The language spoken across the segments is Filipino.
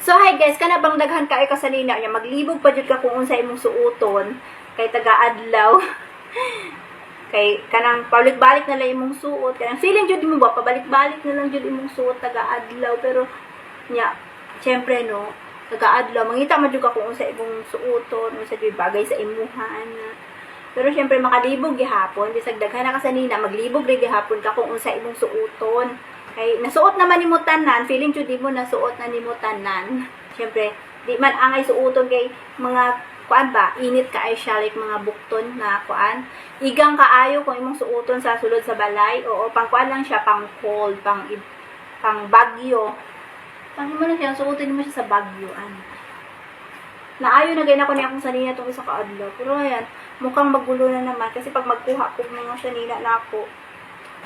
So hi guys, kana bang daghan kayo kasanina nya maglibog pa jud ka kung unsa imong suoton kay taga-adlaw. Kay kanang pabalik-balik na lang imong suot, kanang feeling jud mo ba pabalik-balik na lang jud imong suot taga-adlaw, pero nya syempre no, taga-adlaw mangita man jud ka kung unsa imong suoton, unsa jud bagay sa imuhan. Pero syempre makalibog gihapon, bisag daghan na kasanina maglibog ri gihapon ka kung unsa imong suoton. Kay nasuot naman nimo tanan, feeling jud mo nasuot na nimo tanan. Syempre, di man angay suoton kay mga kuan ba, init ka ay siya like mga bukton na kuan. Igang kaayo kung imong suoton sa sulod sa balay. Oo, pang kuan lang siya, pang cold, pang bagyo. Pang mo na siya suotin mo siya sa bagyo ano. Naayo na gayna ko niya akong sanina tong isa ka adlaw. Pero ayan, mukhang magulo na naman kasi pag magkuha ko mga sanina na ako,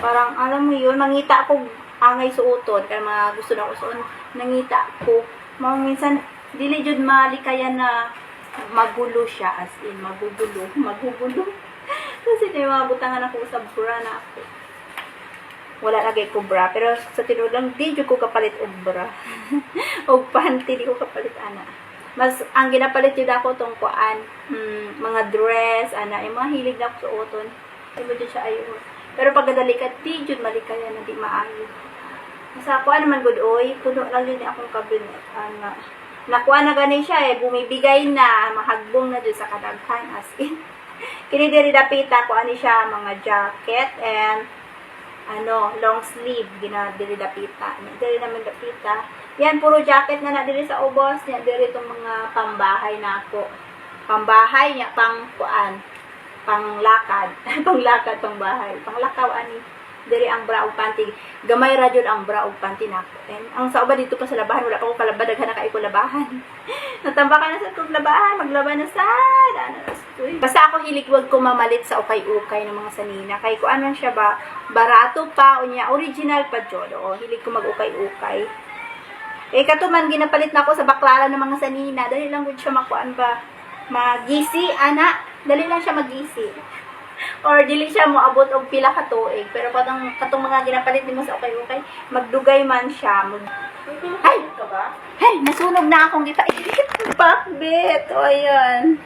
parang alam mo yun, mangita ako angay suoton kaya mga gusto na uson nangita ko mga minsan dili jud malikayan na magulo siya, as in magugulo kasi may mga butangan ako sa bra na ako wala lagay ko bra, pero sa tinuod lang di jud ko kapalit og bra og panty di ko kapalit ana. Mas ang ginapalit jud ako tong kuan mga dress ana, yung mga hilig na ako suoton ibo jud siya ayo. Pero pagdadali ka di jud malikayan na di maayo. Sa kuan naman good oy, puno lang din akong cabinet. Nakuha na gani siya bumibigay na, mahagbong na dyan sa kadaghan as in. Kini diri dapita ko ani siya mga jacket and long sleeve gina diri dapita. Diri naman dapita. Yan puro jacket na diri sa ubos, yan diri tong mga pambahay nako. Pambahay nya pang kuan, panglakad, panglakad pangbahay, panglakaw ani. Diri ang bra ug panty. Gamay ra jud ang bra ug panty nako. And ang sa uban dito pa sa labahan wala pa ko kalabad, daghan na kay ko labahan. Natambakan na sa kog labahan, maglaban na sad. Basta ako hilig wag ko mamalit sa ukay-ukay ng mga sanina. Kay ko ano siya ba, barato pa unya, original pa jud. O hilig ko mag-ukay-ukay. Katuman ginapalit na ako sa baklaran ng mga sanina. Dali lang gud siya makuan ba. Magisi ana, dali lang siya magisi. Or dili siya mo abot og pila ka tuig, pero katong mga ginapalit nimo sa ukay-ukay magdugay man siya ay ka ba? Hey, nasunog na akong kita bakbit o ayan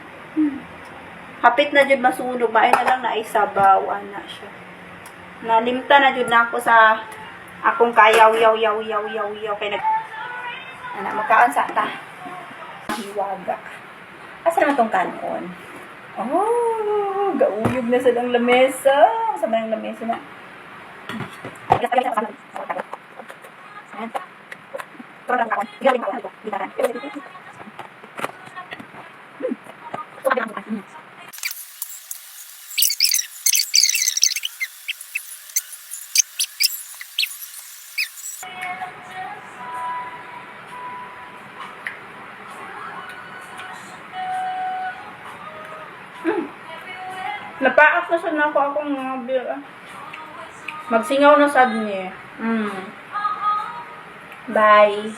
hapit na jud masunog, maay na lang na isabaw ana siya, nalimta na jud na ako sa akong kayaw kay ana makaon sa ta hiwaga asa naman tong kanon. Oh, gauyog na sa ng lamesa. Sa ng lamesa na. Napaak na sa nako akong mga bil. Magsingaw na sad niya. Bye.